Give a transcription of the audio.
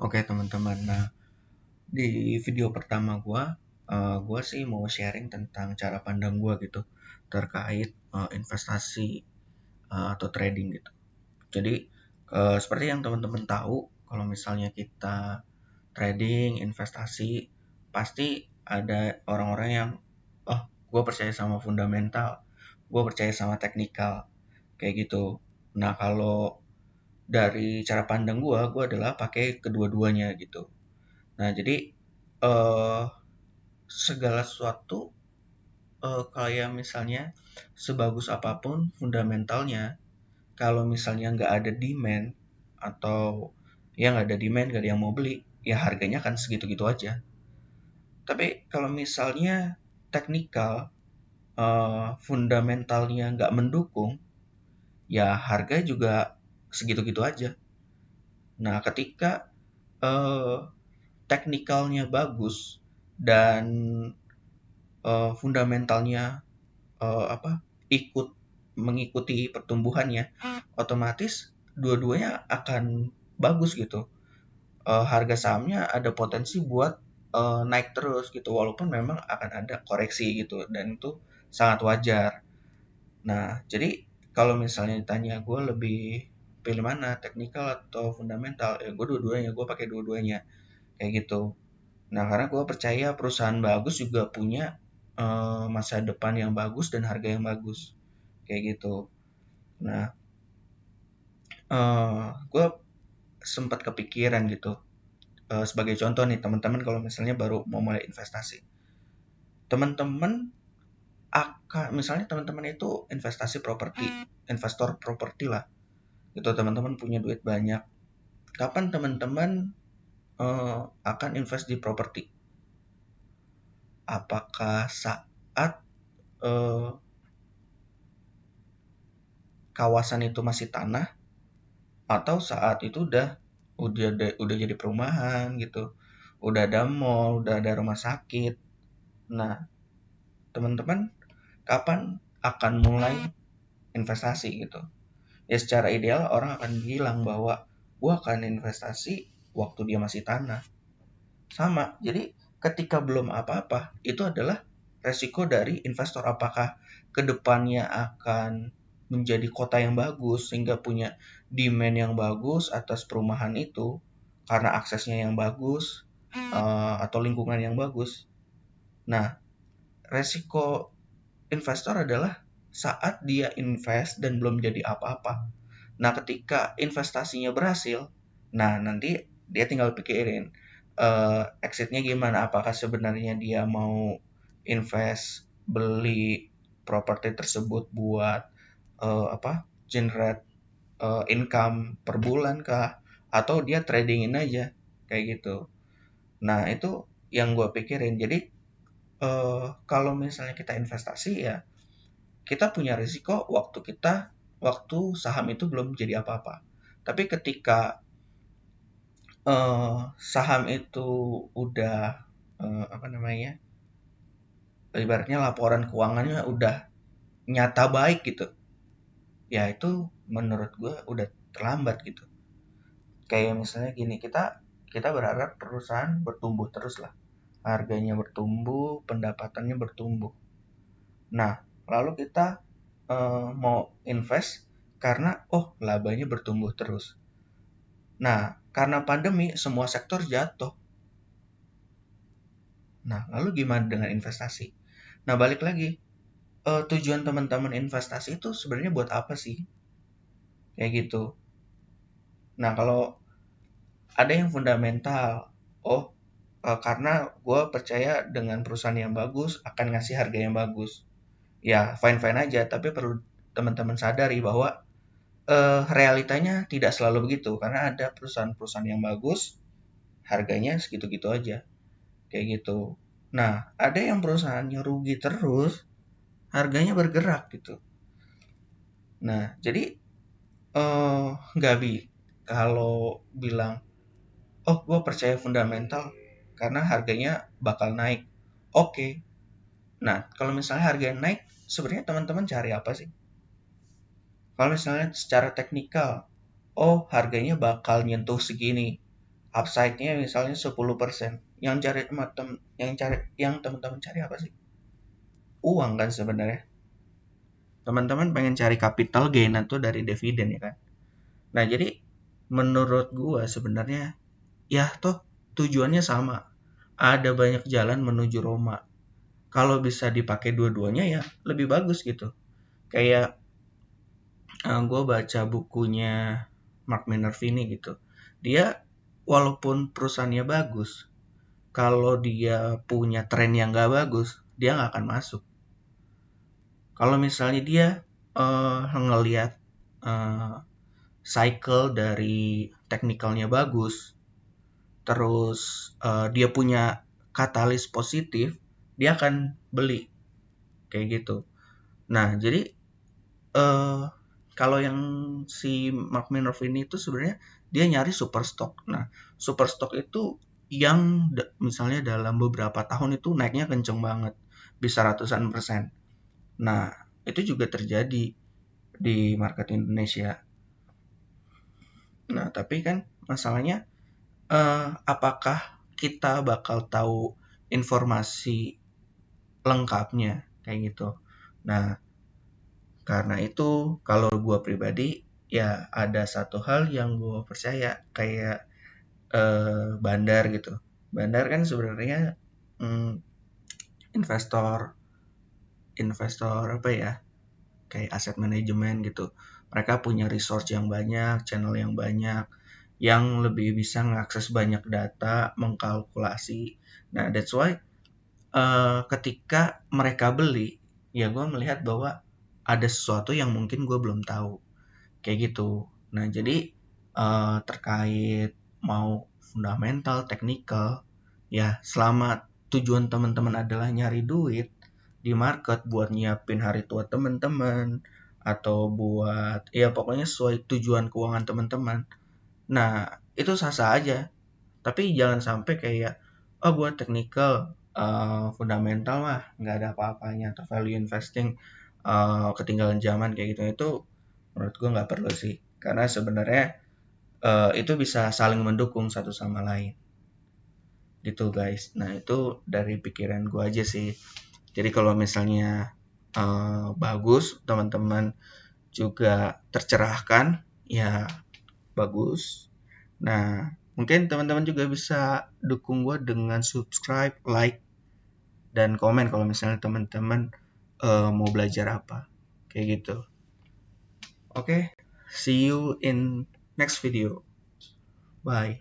Oke teman-teman, nah di video pertama gua sih mau sharing tentang cara pandang gua gitu terkait investasi atau trading gitu. Jadi seperti yang teman-teman tahu, kalau misalnya kita trading, investasi, pasti ada orang-orang yang, oh, gua percaya sama fundamental, gua percaya sama teknikal, kayak gitu. Nah kalau dari cara pandang gua adalah pakai kedua-duanya gitu. Nah, jadi eh segala sesuatu kayak misalnya sebagus apapun fundamentalnya, kalau misalnya nggak ada demand atau ya nggak ada demand, nggak ada yang mau beli, ya harganya akan segitu-gitu aja. Tapi kalau misalnya teknikal, fundamentalnya nggak mendukung, ya harga juga segitu-gitu aja. Nah, ketika eh, teknikalnya bagus dan fundamentalnya apa ikut mengikuti pertumbuhannya, otomatis dua-duanya akan bagus gitu. Harga sahamnya ada potensi buat naik terus gitu, walaupun memang akan ada koreksi gitu, dan itu sangat wajar. Nah, jadi kalau misalnya ditanya gue lebih pilih mana, teknikal atau fundamental, ya gue dua-duanya, gue pakai dua-duanya kayak gitu. Nah, karena gue percaya perusahaan bagus juga punya masa depan yang bagus dan harga yang bagus, kayak gitu. Nah, gue sempat kepikiran gitu. Sebagai contoh nih, teman-teman kalau misalnya baru mau mulai investasi, teman-teman misalnya teman-teman itu investasi properti, investor properti lah, gitu. Teman-teman punya duit banyak. Kapan teman-teman akan invest di properti? Apakah saat eh, kawasan itu masih tanah, atau saat itu udah jadi perumahan gitu, udah ada mall, udah ada rumah sakit? Nah, teman-teman kapan akan mulai investasi gitu? Ya secara ideal orang akan bilang bahwa gua akan investasi waktu dia masih tanah. Sama, jadi ketika belum apa-apa, itu adalah resiko dari investor. Apakah kedepannya akan menjadi kota yang bagus sehingga punya demand yang bagus atas perumahan itu karena aksesnya yang bagus, atau lingkungan yang bagus. Nah, resiko investor adalah saat dia invest dan belum jadi apa-apa. Nah, ketika investasinya berhasil, nah nanti dia tinggal pikirin exitnya gimana. Apakah sebenarnya dia mau invest beli properti tersebut buat generate income per bulan kah, atau dia tradingin aja kayak gitu. Nah, itu yang gue pikirin. Jadi kalau misalnya kita investasi, ya kita punya risiko waktu saham itu belum jadi apa-apa. Tapi ketika saham itu udah apa namanya, ibaratnya laporan keuangannya udah nyata baik gitu, ya itu menurut gue udah terlambat gitu. Kayak misalnya gini, kita kita berharap perusahaan bertumbuh terus lah, harganya bertumbuh, pendapatannya bertumbuh. Nah, lalu kita mau invest karena labanya bertumbuh terus. Nah, karena pandemi semua sektor jatuh. Nah, lalu gimana dengan investasi? Nah, balik lagi, tujuan teman-teman investasi itu sebenarnya buat apa sih? Kayak gitu. Nah, kalau ada yang fundamental, karena gue percaya dengan perusahaan yang bagus akan ngasih harga yang bagus. Ya, fine-fine aja, tapi perlu teman-teman sadari bahwa realitanya tidak selalu begitu, karena ada perusahaan-perusahaan yang bagus, harganya segitu-gitu aja, kayak gitu. Nah, ada yang perusahaannya rugi terus, harganya bergerak gitu. Nah, jadi nggak kalau bilang, oh gue percaya fundamental karena harganya bakal naik. Oke. Nah, kalau misalnya harganya naik, sebenarnya teman-teman cari apa sih? Kalau misalnya secara teknikal, oh harganya bakal nyentuh segini, upside-nya misalnya 10%. Yang teman-teman cari apa sih? Uang kan sebenarnya. Teman-teman pengen cari capital gain atau dari dividen ya kan. Nah, jadi menurut gua sebenarnya ya toh tujuannya sama. Ada banyak jalan menuju Roma. Kalau bisa dipakai dua-duanya ya lebih bagus gitu. Kayak gue baca bukunya Mark Minervini gitu. Dia walaupun perusahaannya bagus, kalau dia punya tren yang gak bagus, dia nggak akan masuk. Kalau misalnya dia ngelihat uh, cycle dari technicalnya bagus, terus dia punya katalis positif, dia akan beli kayak gitu. Nah, jadi uh, kalau yang si Mark Minervini itu sebenarnya dia nyari super stock. Nah, super stock itu yang misalnya dalam beberapa tahun itu naiknya kenceng banget, bisa ratusan persen. Nah, itu juga terjadi di market Indonesia. Nah, tapi kan masalahnya apakah kita bakal tahu informasi lengkapnya kayak gitu. Nah, karena itu kalau gue pribadi ya ada satu hal yang gue percaya kayak bandar gitu. Bandar kan sebenarnya mm, investor investor apa ya, kayak aset manajemen gitu. Mereka punya resource yang banyak, channel yang banyak, yang lebih bisa mengakses banyak data, mengkalkulasi. Nah, that's why ketika mereka beli, ya gue melihat bahwa ada sesuatu yang mungkin gue belum tahu, kayak gitu. Nah, jadi terkait mau fundamental, technical, ya selama tujuan teman-teman adalah nyari duit di market buat nyiapin hari tua teman-teman atau buat ya pokoknya sesuai tujuan keuangan teman-teman. Nah, itu sah-sah aja. Tapi jangan sampai kayak oh buat technical, fundamental mah nggak ada apa-apanya atau value investing ketinggalan zaman kayak gitu. Itu menurut gue nggak perlu sih. Karena sebenarnya itu bisa saling mendukung satu sama lain. Gitu guys. Nah, itu dari pikiran gue aja sih. Jadi kalau misalnya bagus, teman-teman juga tercerahkan, ya bagus. Nah, mungkin teman-teman juga bisa dukung gue dengan subscribe, like, dan komen kalau misalnya teman-teman mau belajar apa. Kayak gitu. Oke, see you in next video. Bye.